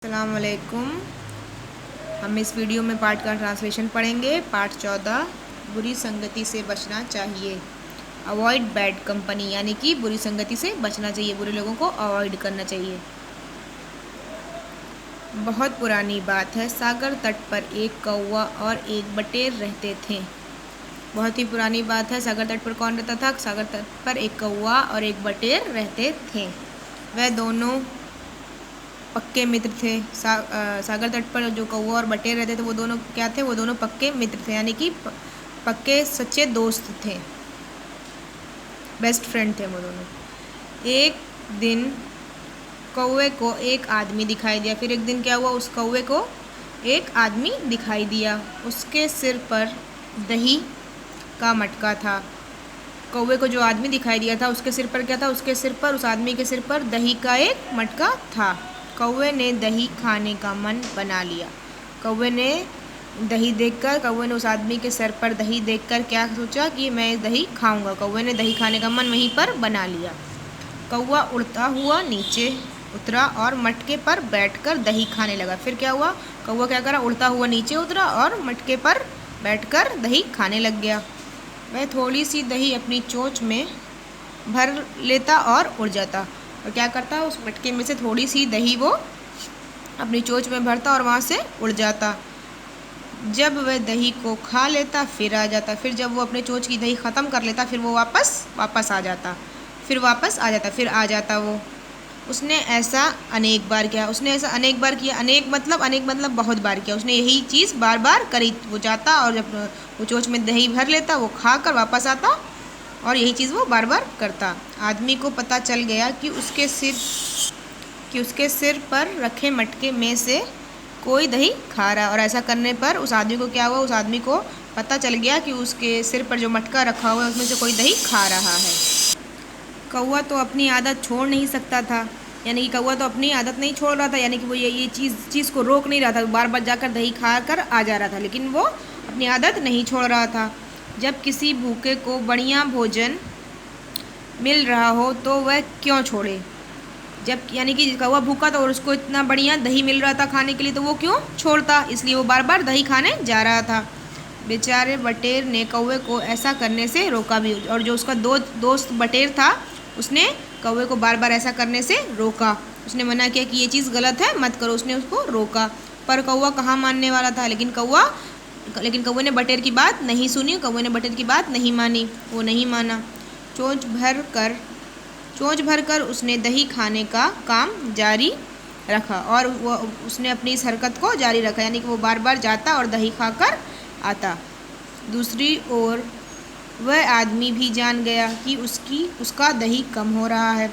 अस्सलाम वालेकुम। हम इस वीडियो में पाठ का ट्रांसलेशन पढ़ेंगे। पाठ 14, बुरी संगति से बचना चाहिए। अवॉइड बैड कंपनी, यानी कि बुरी संगति से बचना चाहिए, बुरे लोगों को अवॉइड करना चाहिए। बहुत पुरानी बात है, सागर तट पर एक कौवा और एक बटेर रहते थे। बहुत ही पुरानी बात है, सागर तट पर कौन रहता था? सागर तट पर एक कौवा और एक बटेर रहते थे। वह दोनों पक्के मित्र थे। सागर तट पर जो कौवा और बटेर रहते थे वो दोनों क्या थे? वो दोनों पक्के मित्र थे, यानी कि पक्के सच्चे दोस्त थे, बेस्ट फ्रेंड थे वो दोनों। एक दिन कौवे को एक आदमी दिखाई दिया। फिर एक दिन क्या हुआ? उस कौवे को एक आदमी दिखाई दिया। उसके सिर पर दही का मटका था। कौवे को जो आदमी दिखाई दिया था उसके सिर पर क्या था? उसके सिर पर, उस आदमी के सिर पर दही का एक मटका था। कौवे ने दही खाने का मन बना लिया। कौवे ने उस आदमी के सर पर दही देखकर क्या सोचा कि मैं दही खाऊंगा। कौवे ने दही खाने का मन वहीं पर बना लिया। कौवा उड़ता हुआ नीचे उतरा और मटके पर बैठकर दही खाने लगा। फिर क्या हुआ? कौवा क्या करा? उड़ता हुआ नीचे उतरा और मटके पर बैठकर दही खाने लग गया। वह थोड़ी सी दही अपनी चोंच में भर लेता और उड़ जाता। और क्या करता? उस मटके में से थोड़ी सी दही वो अपनी चोंच में भरता और वहाँ से उड़ जाता। जब वह दही को खा लेता फिर आ जाता। फिर जब वो अपने चोंच की दही ख़त्म कर लेता फिर वो वापस आ जाता। फिर आ जाता वो। उसने ऐसा अनेक बार किया। अनेक मतलब बहुत बार किया। उसने यही चीज़ बार बार करी। वो जाता और जब वो चोंच में दही भर लेता वो खा कर वापस आता और यही चीज़ वो बार बार करता। आदमी को पता चल गया कि उसके सिर पर रखे मटके में से कोई दही खा रहा। और ऐसा करने पर उस आदमी को क्या हुआ? उस आदमी को पता चल गया कि उसके सिर पर जो मटका रखा हुआ है उसमें से कोई दही खा रहा है। कौवा तो अपनी आदत छोड़ नहीं सकता था, यानी कि कौवा तो अपनी आदत नहीं छोड़ रहा था, यानी कि वो ये चीज़ को रोक नहीं रहा था। बार बार जाकर दही खा कर आ जा रहा था, लेकिन वो अपनी आदत नहीं छोड़ रहा था। जब किसी भूखे को बढ़िया भोजन मिल रहा हो तो वह क्यों छोड़े? यानी कि कौवा भूखा था और उसको इतना बढ़िया दही मिल रहा था खाने के लिए, तो वो क्यों छोड़ता? इसलिए वो बार बार दही खाने जा रहा था। बेचारे बटेर ने कौवे को ऐसा करने से रोका भी, और जो उसका दोस्त बटेर था उसने कौवे को बार बार ऐसा करने से रोका। उसने मना किया कि ये चीज़ गलत है, मत करो। उसने उसको रोका, पर कौवा कहाँ मानने वाला था। लेकिन कौवे ने बटेर की बात नहीं सुनी। कौवे ने बटेर की बात नहीं मानी। वो नहीं माना। चोंच भर कर उसने दही खाने का काम जारी रखा और वो उसने अपनी इस हरकत को जारी रखा, यानी कि वो बार बार जाता और दही खाकर आता। दूसरी ओर वह आदमी भी जान गया कि उसका दही कम हो रहा है।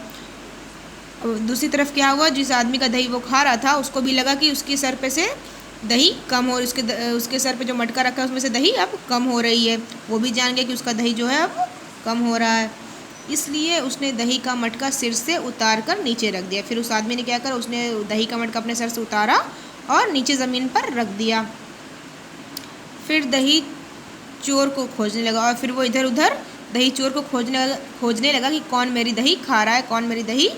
दूसरी तरफ क्या हुआ? जिस आदमी का दही वो खा रहा था उसको भी लगा कि उसके सर पे से दही कम हो, उसके सर पे जो मटका रखा है उसमें से दही अब कम हो रही है। वो भी जान गया कि उसका दही जो है अब कम हो रहा है। इसलिए उसने दही का मटका सिर से उतार कर नीचे रख दिया। फिर उस आदमी ने क्या करा? उसने दही का मटका अपने सर से उतारा और नीचे ज़मीन पर रख दिया। फिर दही चोर को खोजने लगा और फिर वो इधर उधर दही चोर को खोजने लगा कि कौन मेरी दही खा रहा है, कौन मेरी दही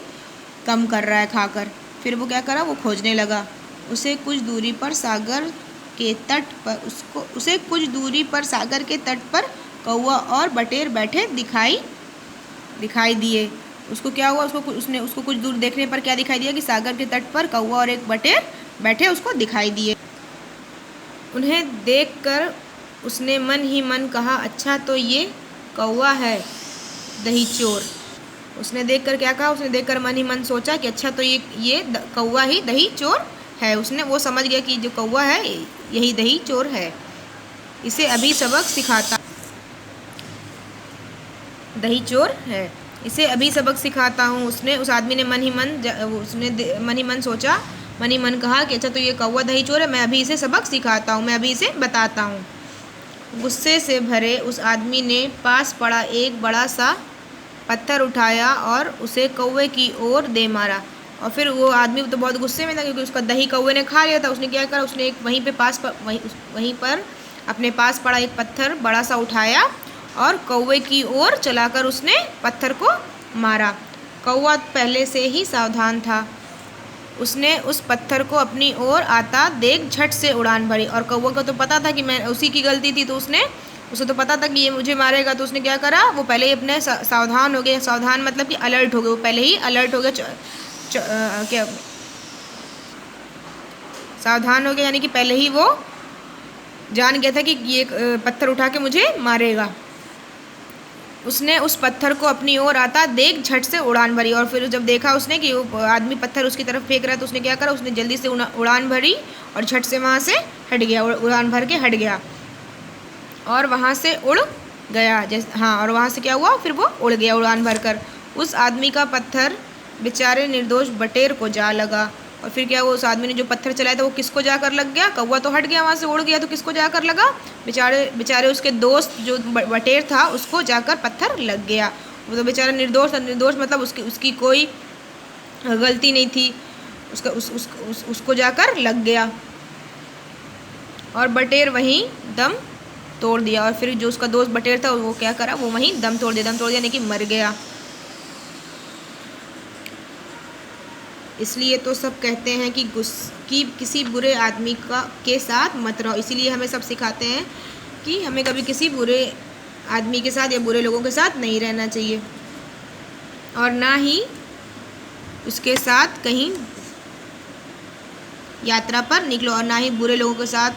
कम कर रहा है खाकर। फिर वो क्या करा? वो खोजने लगा। उसे कुछ दूरी पर सागर के तट पर कौवा और बटेर बैठे दिखाई दिए। उसको क्या हुआ? उसको कुछ दूर देखने पर क्या दिखाई दिया कि सागर के तट पर कौवा और एक बटेर बैठे उसको दिखाई दिए। उन्हें देखकर उसने मन ही मन कहा, अच्छा तो ये कौवा है दही चोर। उसने देखकर क्या कहा? उसने देखकर मन ही मन सोचा कि अच्छा तो ये कौवा ही दही चोर है। वो समझ गया कि जो कौवा है यही दही चोर है। इसे अभी सबक सिखाता हूँ। उस आदमी ने मन ही मन सोचा, मन ही मन कहा कि अच्छा तो ये कौवा दही चोर है, मैं अभी इसे सबक सिखाता हूँ, मैं अभी इसे बताता हूँ। गुस्से से भरे उस आदमी ने पास पड़ा एक बड़ा सा पत्थर उठाया और उसे कौवे की ओर दे मारा। और फिर वो आदमी तो बहुत गुस्से में था क्योंकि उसका दही कौवे ने खा लिया था। उसने क्या करा? उसने एक वहीं पर अपने पास पड़ा एक पत्थर बड़ा सा उठाया और कौवे की ओर चलाकर उसने पत्थर को मारा। कौवा पहले से ही सावधान था। उसने उस पत्थर को अपनी ओर आता देख झट से उड़ान भरी। और कौवा को तो पता था कि मैं उसी की गलती थी, तो उसे तो पता था कि ये मुझे मारेगा, तो उसने क्या करा, वो पहले ही अपने सावधान हो गए। सावधान मतलब कि अलर्ट हो गए, वो पहले ही अलर्ट हो गए, क्या सावधान हो गए, यानी कि पहले ही वो जान गया था कि ये पत्थर उठा के मुझे मारेगा। उसने उस पत्थर को अपनी ओर आता देख झट से उड़ान भरी। और फिर जब देखा उसने कि वो आदमी पत्थर उसकी तरफ फेंक रहा है, तो उसने क्या करा, उसने जल्दी से उड़ान भरी और झट से वहाँ से हट गया, उड़ान भर के हट गया और वहाँ से उड़ गया। जैसे हाँ, और वहाँ से क्या हुआ, फिर वो उड़ गया उड़ान भरकर। उस आदमी का पत्थर बेचारे निर्दोष बटेर को जा लगा। और फिर क्या हुआ, उस आदमी ने जो पत्थर चलाया था वो किसको जाकर लग गया, कौवा तो हट गया वहाँ से, उड़ गया, तो किसको जाकर लगा, बेचारे उसके दोस्त जो बटेर था उसको जाकर पत्थर लग गया। वो तो बेचारा निर्दोष था, निर्दोष मतलब उसकी कोई गलती नहीं थी, उसको जाकर लग गया और बटेर वहीं दम तोड़ दिया। और फिर जो उसका दोस्त बटेर था वो क्या करा, वो वहीं दम तोड़ दिया, यानी कि मर गया। इसलिए तो सब कहते हैं कि किसी बुरे आदमी के साथ मत रहो। इसीलिए हमें सब सिखाते हैं कि हमें कभी किसी बुरे आदमी के साथ या बुरे लोगों के साथ नहीं रहना चाहिए, और ना ही उसके साथ कहीं यात्रा पर निकलो, और ना ही बुरे लोगों के साथ,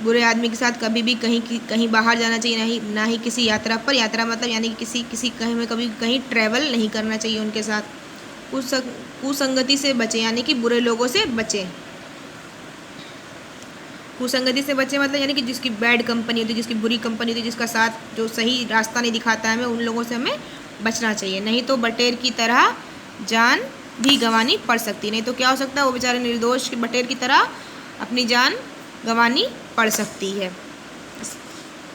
बुरे आदमी के साथ कभी भी कहीं बाहर जाना चाहिए, ना ही किसी यात्रा पर। यात्रा मतलब यानी कि किसी कहीं में कभी कहीं ट्रैवल नहीं करना चाहिए उनके साथ। कुसंगति से बचें, यानी कि बुरे लोगों से बचें। कुसंगति से बचें मतलब यानी कि जिसकी बैड कंपनी होती है, जिसकी बुरी कंपनी होती है, जिसका साथ जो सही रास्ता नहीं दिखाता है हमें, उन लोगों से हमें बचना चाहिए। नहीं तो बटेर की तरह जान भी गंवानी पड़ सकती। नहीं तो क्या हो सकता है, वो बेचारे निर्दोष बटेर की तरह अपनी जान गंवानी पड़ सकती है।